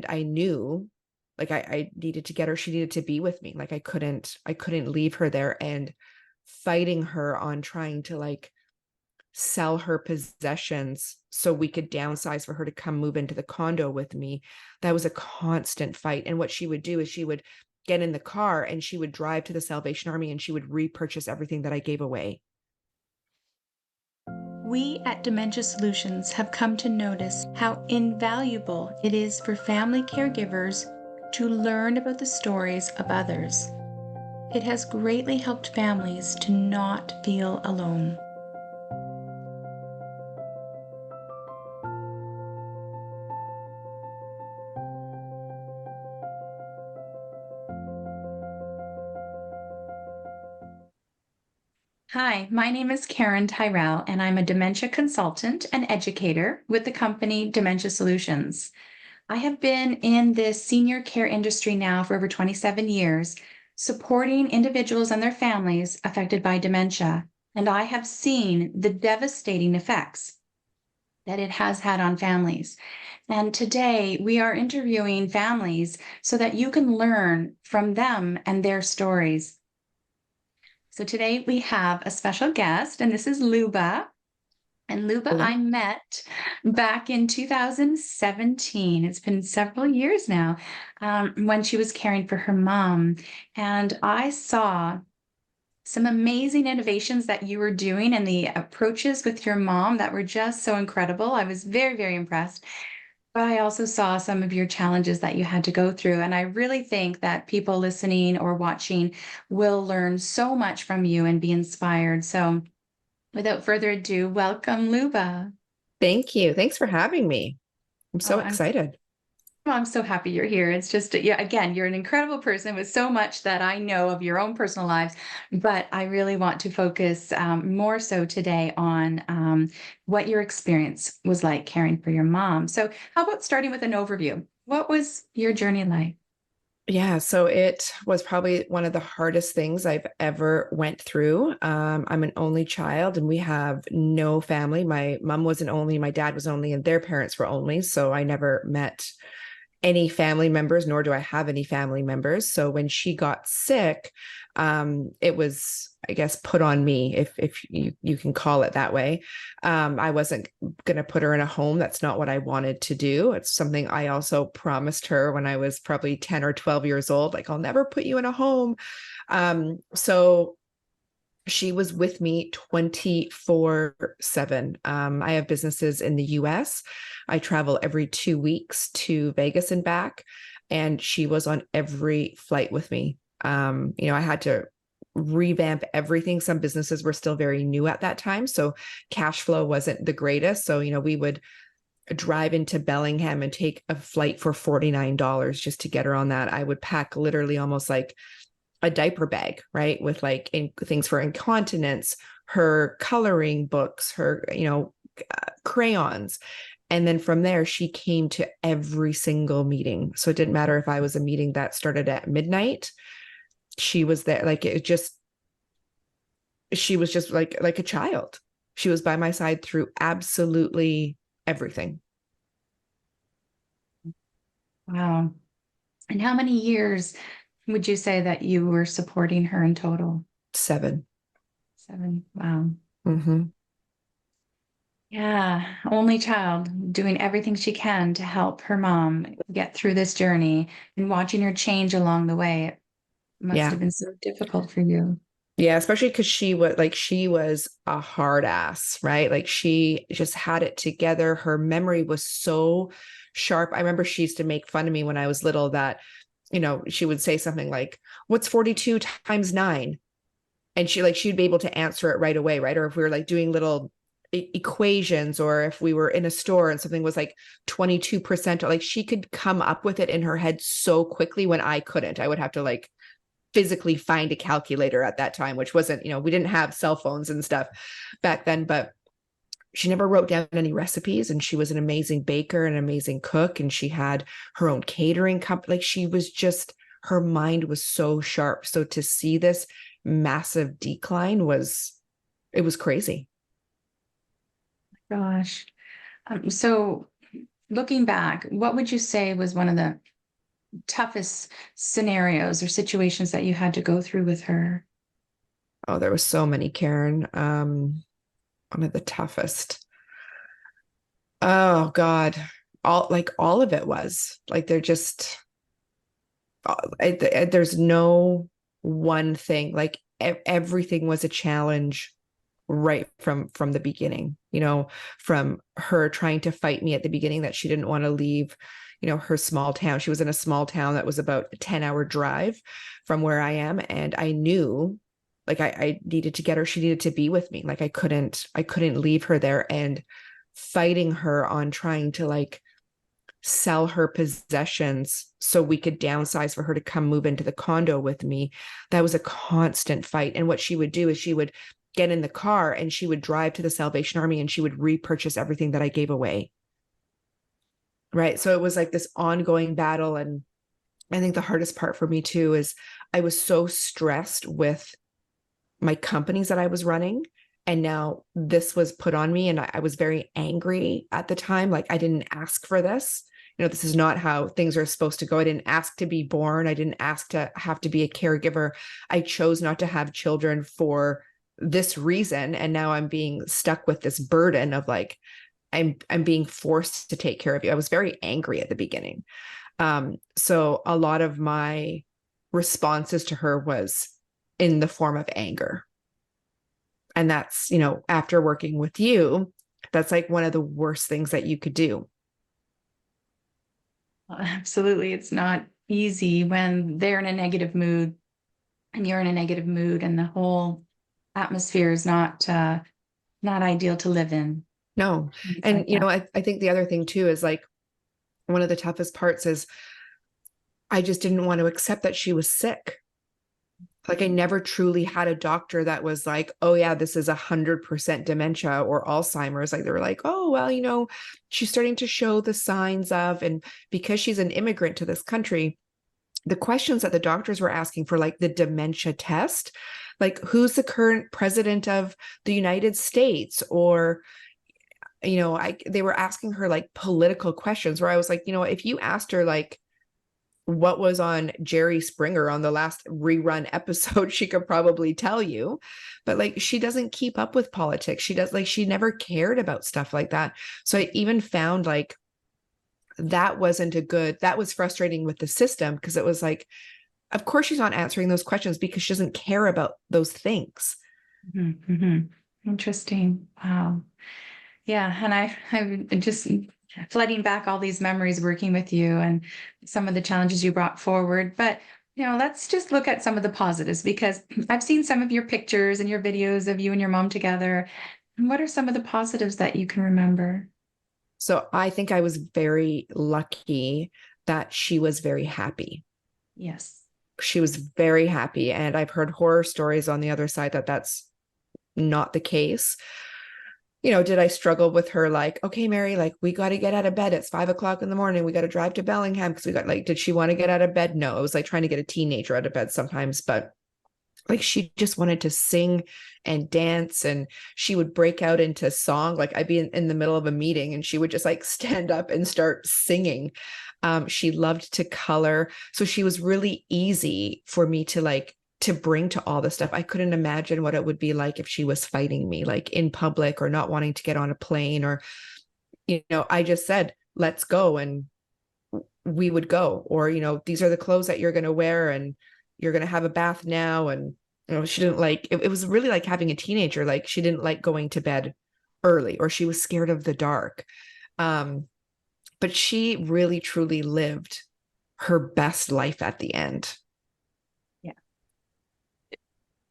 And I knew like I needed to get her, she needed to be with me. Like I couldn't leave her there, and fighting her on trying to like sell her possessions so we could downsize for her to come move into the condo with me. That was a constant fight. And what she would do is she would get in the car and she would drive to the Salvation Army and she would repurchase everything that I gave away. We at Dementia Solutions have come to notice how invaluable it is for family caregivers to learn about the stories of others. It has greatly helped families to not feel alone. Hi, my name is Karen Tyrell, and I'm a dementia consultant and educator with the company Dementia Solutions. I have been in the senior care industry now for over 27 years, supporting individuals and their families affected by dementia, and I have seen the devastating effects that it has had on families. And today we are interviewing families so that you can learn from them and their stories. So today we have a special guest, and this is Luba. And Luba, Hello? I met back in 2017. It's been several years now, when she was caring for her mom. And I saw some amazing innovations that you were doing and the approaches with your mom that were just so incredible. I was very, very impressed. But I also saw some of your challenges that you had to go through. And I really think that people listening or watching will learn so much from you and be inspired. So without further ado, welcome, Luba. Thank you. Thanks for having me. I'm Oh, so excited. I'm so happy you're here. It's just, yeah, again, you're an incredible person with so much that I know of your own personal lives, but I really want to focus more so today on what your experience was like caring for your mom. So, how about starting with an overview? What was your journey like? Yeah, so it was probably one of the hardest things I've ever went through. I'm an only child and we have no family. My mom was an only, my dad was only, and their parents were only. So I never met any family members, nor do I have any family members. So when she got sick, it was, I guess, put on me, if you can call it that way. I wasn't going to put her in a home. That's not what I wanted to do. It's something I also promised her when I was probably 10 or 12 years old, like, I'll never put you in a home. So she was with me 24/7. I have businesses in the US. I travel every 2 weeks to Vegas and back, and she was on every flight with me. I had to revamp everything. Some businesses were still very new at that time, so cash flow wasn't the greatest. So, we would drive into Bellingham and take a flight for $49 just to get her on that. I would pack literally almost like a diaper bag, right? With like things for incontinence, her coloring books, her, crayons. And then from there, she came to every single meeting. So it didn't matter if I was a meeting that started at midnight, she was there. Like she was just like a child. She was by my side through absolutely everything. Wow. And how many years would you say that you were supporting her in total? 7. 7. Wow. Mm-hmm. Yeah, only child doing everything she can to help her mom get through this journey and watching her change along the way. It must Yeah. have been so difficult for you. Yeah, especially because she was a hard ass, right? Like she just had it together. Her memory was so sharp. I remember she used to make fun of me when I was little that, she would say something like, "What's 42 times 9?" And she'd be able to answer it right away, right? Or if we were like doing little equations, or if we were in a store and something was like 22%, like she could come up with it in her head so quickly when I couldn't. I would have to like physically find a calculator at that time, which wasn't, we didn't have cell phones and stuff back then, but she never wrote down any recipes. And she was an amazing baker, an amazing cook. And she had her own catering company. Like she was just, her mind was so sharp. So to see this massive decline it was crazy. Gosh. So looking back, what would you say was one of the toughest scenarios or situations that you had to go through with her? Oh, there was so many, Karen. One of the toughest. Oh God. All of it was like, they're just, there's no one thing, like everything was a challenge right from the beginning, from her trying to fight me at the beginning that she didn't want to leave, her small town. She was in a small town that was about a 10-hour drive from where I am. And I knew like I needed to get her. She needed to be with me. Like I couldn't leave her there, and fighting her on trying to like sell her possessions so we could downsize for her to come move into the condo with me. That was a constant fight. And what she would do is she would get in the car and she would drive to the Salvation Army and she would repurchase everything that I gave away. Right. So it was like this ongoing battle. And I think the hardest part for me too is I was so stressed with my companies that I was running. And now this was put on me. And I was very angry at the time. Like, I didn't ask for this. This is not how things are supposed to go. I didn't ask to be born. I didn't ask to have to be a caregiver. I chose not to have children for this reason. And now I'm being stuck with this burden of like, I'm being forced to take care of you. I was very angry at the beginning. So a lot of my responses to her was in the form of anger. And that's, after working with you, that's like one of the worst things that you could do. Absolutely. It's not easy when they're in a negative mood and you're in a negative mood, and the whole atmosphere is not ideal to live in. No. And, I think the other thing too is like, one of the toughest parts is I just didn't want to accept that she was sick. Like, I never truly had a doctor that was like, oh yeah, this is 100% dementia or Alzheimer's. Like, they were like, oh, well, she's starting to show the signs of, and because she's an immigrant to this country, the questions that the doctors were asking for, like the dementia test, like who's the current president of the United States? Or, they were asking her like political questions where I was like, if you asked her like, what was on Jerry Springer on the last rerun episode, she could probably tell you. But like, she doesn't keep up with politics. She never cared about stuff like that. So I even found like that was frustrating with the system, because it was like, of course she's not answering those questions because she doesn't care about those things. Mm-hmm. Mm-hmm. Interesting. Wow. Yeah. And I'm just flooding back all these memories working with you and some of the challenges you brought forward. But, let's just look at some of the positives, because I've seen some of your pictures and your videos of you and your mom together. And what are some of the positives that you can remember? So I think I was very lucky that she was very happy. Yes. She was very happy. And I've heard horror stories on the other side that that's not the case. Did I struggle with her? Like, okay, Mary, like, we got to get out of bed. It's 5 o'clock in the morning. We got to drive to Bellingham because we got like, did she want to get out of bed? No, it was like trying to get a teenager out of bed sometimes, but like, she just wanted to sing and dance, and she would break out into song. Like, I'd be in the middle of a meeting and she would just like stand up and start singing. She loved to color. So she was really easy for me to bring to all this stuff. I couldn't imagine what it would be like if she was fighting me, like in public, or not wanting to get on a plane, or, I just said, let's go. And we would go, or, these are the clothes that you're going to wear, and you're going to have a bath now. And, she didn't like, it was really like having a teenager. Like, she didn't like going to bed early, or she was scared of the dark. But she really, truly lived her best life at the end.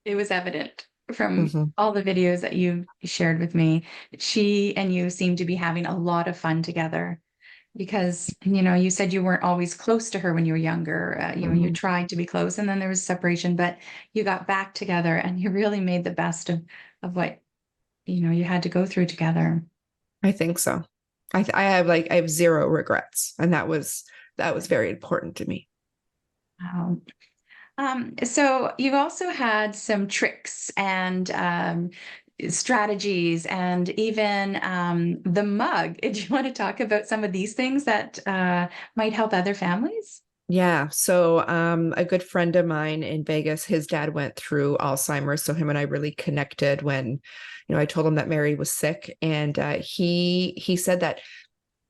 It was evident from all the videos that you shared with me. She and you seem to be having a lot of fun together, because, you said you weren't always close to her when you were younger. You tried to be close, and then there was separation, but you got back together and you really made the best of what, you had to go through together. I think so. I have zero regrets. And that was very important to me. So you've also had some tricks and strategies and even the mug. Do you want to talk about some of these things that might help other families? Yeah. So a good friend of mine in Vegas, his dad went through Alzheimer's. So him and I really connected when, I told him that Mary was sick. And he said that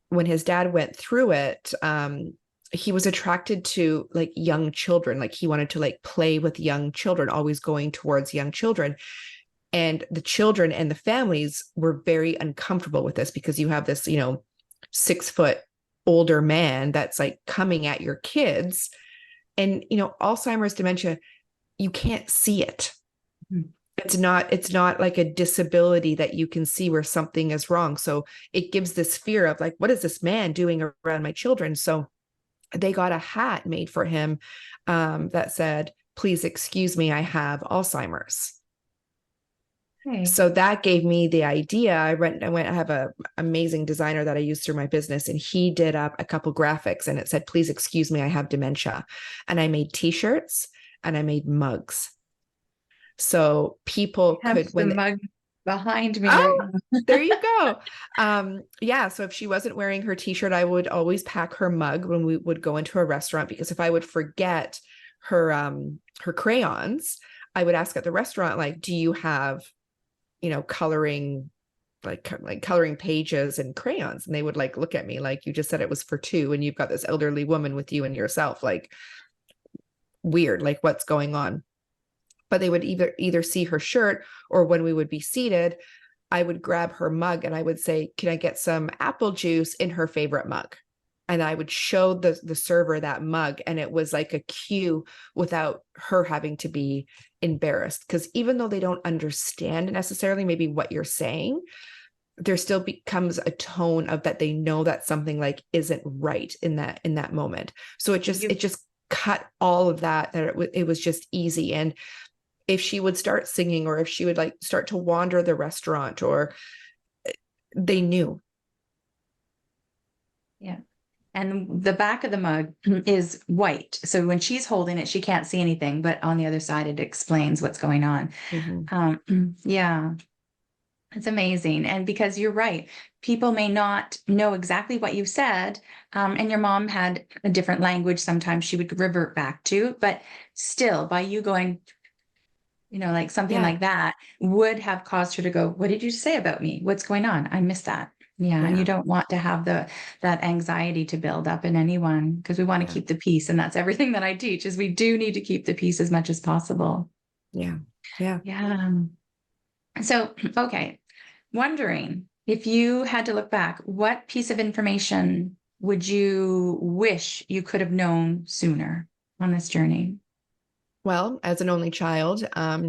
when his dad went through it, he was attracted to like young children. Like he wanted to like play with young children, always going towards young children. And the children and the families were very uncomfortable with this because you have this, 6 foot older man that's like coming at your kids. And, Alzheimer's, dementia, you can't see it. Mm-hmm. It's not like a disability that you can see where something is wrong. So it gives this fear of like, what is this man doing around my children? So they got a hat made for him that said, "Please excuse me, I have Alzheimer's." Okay. So that gave me the idea. I have an amazing designer that I use through my business, and he did up a couple graphics and it said, "Please excuse me, I have dementia." And I made t-shirts and I made mugs. So people could, when the mug behind me. Oh, there you go. Yeah. So if she wasn't wearing her t-shirt, I would always pack her mug when we would go into a restaurant, because if I would forget her crayons, I would ask at the restaurant, like, do you have, coloring, like coloring pages and crayons? And they would like look at me like, you just said it was for two and you've got this elderly woman with you and yourself, like weird, like what's going on? But they would either see her shirt, or when we would be seated, I would grab her mug and I would say, "Can I get some apple juice in her favorite mug?" And I would show the server that mug, and it was like a cue without her having to be embarrassed. Because even though they don't understand necessarily maybe what you're saying, there still becomes a tone of that they know that something like isn't right in that moment. So it just cut all of that it was just easy. And if she would start singing, or if she would like start to wander the restaurant, or they knew. Yeah. And the back of the mug is white. So when she's holding it, she can't see anything, but on the other side, it explains what's going on. Mm-hmm. Yeah. It's amazing. And because you're right, people may not know exactly what you said. And your mom had a different language sometimes she would revert back to, but still by you going, like something like that would have caused her to go, "What did you say about me? What's going on? I missed that." Yeah. And you don't want to have that anxiety to build up in anyone, because we want to keep the peace. And that's everything that I teach, is we do need to keep the peace as much as possible. Yeah. Yeah. Yeah. So, okay. Wondering if you had to look back, what piece of information would you wish you could have known sooner on this journey? Well, as an only child, my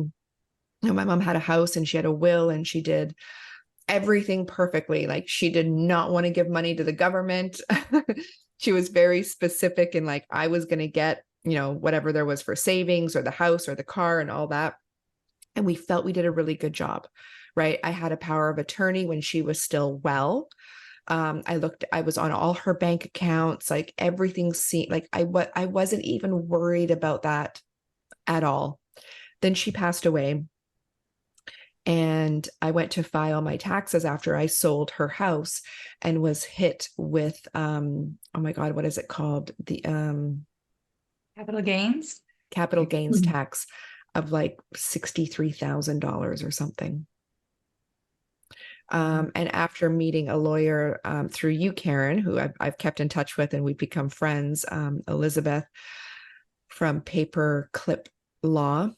mom had a house and she had a will, and she did everything perfectly. Like she did not want to give money to the government. She was very specific in like, I was going to get, whatever there was for savings, or the house or the car and all that. And we felt we did a really good job, right? I had a power of attorney when she was still well. I was on all her bank accounts, like everything seemed like I wasn't even worried about that at all. Then she passed away, and I went to file my taxes after I sold her house, and was hit with oh my God, what is it called? The capital gains tax of like $63,000 or something. And after meeting a lawyer through you, Karen, who I've kept in touch with, and we've become friends, Elizabeth from Paperclip Law,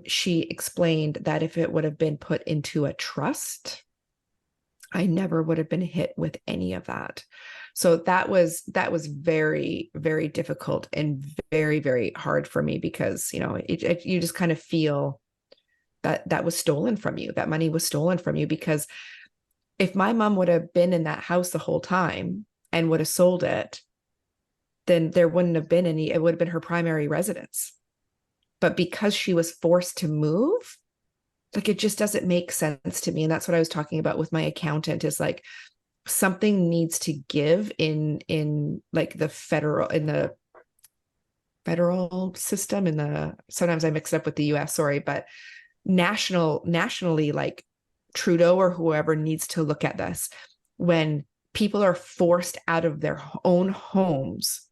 she explained that if it would have been put into a trust, I never would have been hit with any of that. So that was very, very difficult and very, very hard for me, because, you just kind of feel that was stolen from you. That money was stolen from you, because if my mom would have been in that house the whole time and would have sold it, then there wouldn't have been it would have been her primary residence. But because she was forced to move, like it just doesn't make sense to me. And that's what I was talking about with my accountant, is like something needs to give in like the federal system, sometimes I mix it up with the US, sorry, but nationally, like Trudeau or whoever needs to look at this. When people are forced out of their own homes,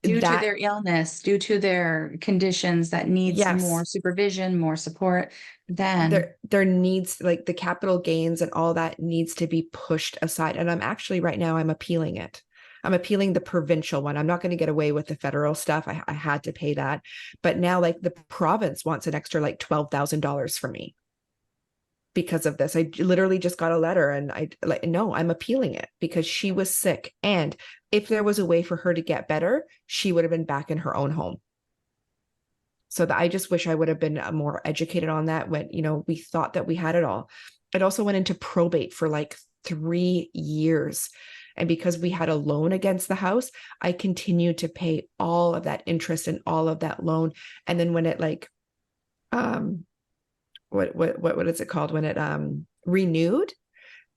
due to that, their illness, due to their conditions that needs more yes, supervision, more support, then there needs, like, the capital gains and all that needs to be pushed aside. And I'm actually right now, I'm appealing it. I'm appealing the provincial one. I'm not going to get away with the federal stuff. I had to pay that. But now, like, the province wants an extra like $12,000 from me because of this. I literally just got a letter, and I like, no, I'm appealing it because she was sick. And if there was a way for her to get better, she would have been back in her own home. So that, I just wish I would have been more educated on that when, we thought that we had it all. It also went into probate for like 3 years. And because we had a loan against the house, I continued to pay all of that interest and all of that loan. And then when it like, what is it called? When it renewed,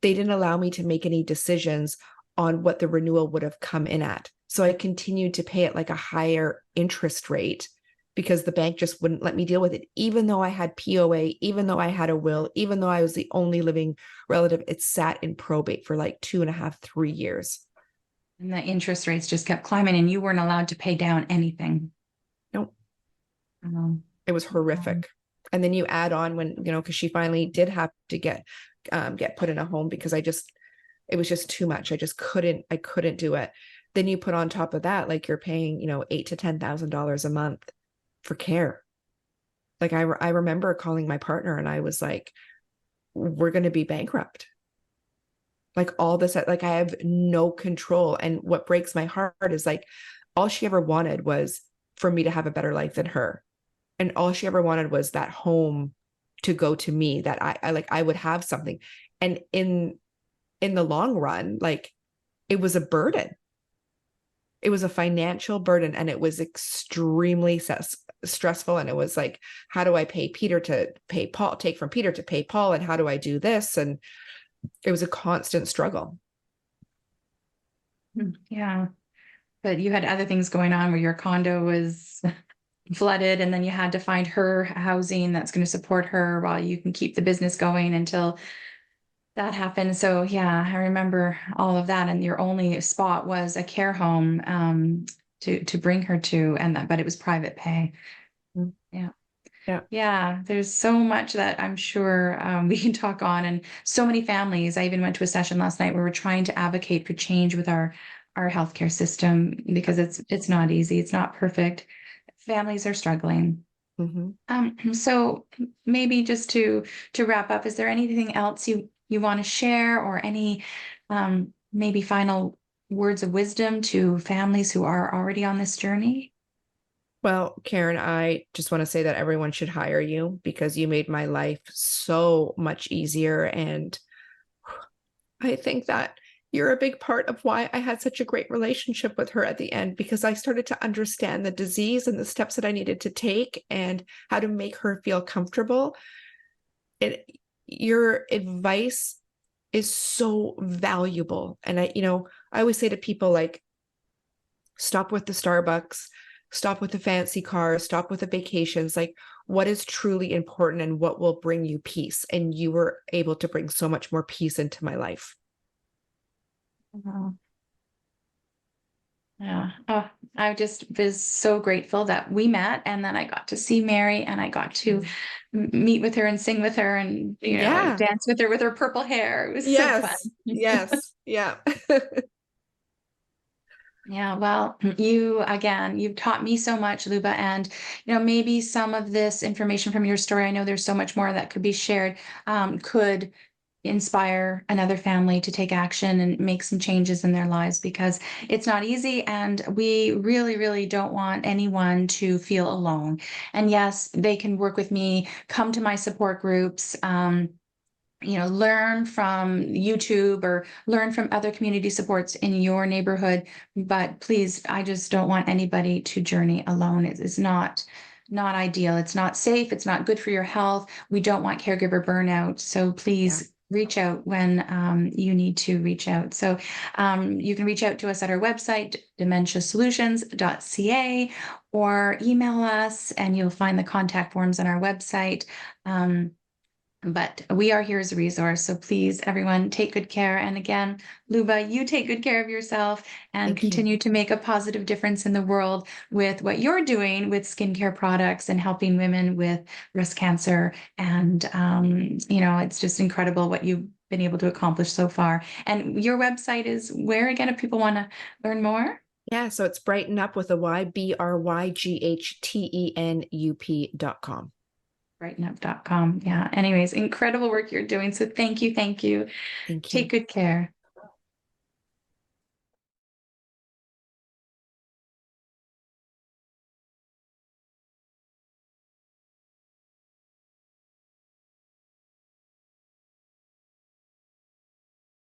they didn't allow me to make any decisions on what the renewal would have come in at. So I continued to pay it like a higher interest rate because the bank just wouldn't let me deal with it. Even though I had POA, even though I had a will, even though I was the only living relative, it sat in probate for like 2.5, 3 years. and the interest rates just kept climbing and you weren't allowed to pay down anything. Nope. Um, It was horrific. And then you add on when, because she finally did have to get put in a home because it was just too much. I couldn't do it. Then you put on top of that, like, you're paying, $8,000 to $10,000 a month for care. Like, I remember calling my partner and I was like, we're going to be bankrupt. Like, all this, like, I have no control. And what breaks my heart is, like, all she ever wanted was for me to have a better life than her. And all she ever wanted was that home to go to me, that I would have something. And in the long run, like, it was a burden. It was a financial burden, and it was extremely stressful. And it was like, how do I pay Peter to pay Paul, take from Peter to pay Paul? And how do I do this? And it was a constant struggle. Yeah. But you had other things going on where your condo was flooded, and then you had to find her housing that's going to support her while you can keep the business going until that happened. So yeah, I remember all of that. And your only spot was a care home to bring her to, but it was private pay. Yeah. Yeah. Yeah, there's so much that I'm sure we can talk on, and so many families. I even went to a session last night where we're trying to advocate for change with our healthcare system because it's not easy. It's not perfect. Families are struggling. So maybe just to wrap up, is there anything else you want to share, or any maybe final words of wisdom to families who are already on this journey? Well, Karen, I just want to say that everyone should hire you because you made my life so much easier. And I think that you're a big part of why I had such a great relationship with her at the end, because I started to understand the disease and the steps that I needed to take and how to make her feel comfortable. Your advice is so valuable. And I always say to people, like, stop with the Starbucks, stop with the fancy cars, stop with the vacations. Like, what is truly important and what will bring you peace? And you were able to bring so much more peace into my life. Yeah. Oh, I just was so grateful that we met, and then I got to see Mary, and I got to meet with her and sing with her and, dance with her purple hair. It was so fun. Yes. Yeah. Yeah, well, you've taught me so much, Luba, and maybe some of this information from your story, I know there's so much more that could be shared, could inspire another family to take action and make some changes in their lives, because it's not easy, and we really, really don't want anyone to feel alone. And yes, they can work with me, come to my support groups, learn from YouTube or learn from other community supports in your neighborhood. But please, I just don't want anybody to journey alone. It's not ideal. It's not safe. It's not good for your health. We don't want caregiver burnout. So please reach out when you need to reach out. So you can reach out to us at our website, dementiasolutions.ca, or email us, and you'll find the contact forms on our website. But we are here as a resource. So please, everyone, take good care. And again, Luba, you take good care of yourself and Thank you. continue to make a positive difference in the world with what you're doing with skincare products and helping women with breast cancer. And, it's just incredible what you've been able to accomplish so far. And your website is where again, if people want to learn more? Yeah, so it's Brighten Up with a Y, BRYGHTENUP.com. Brightenup.com. Yeah. Anyways, incredible work you're doing. So thank you. Thank you. Thank you. Take good care.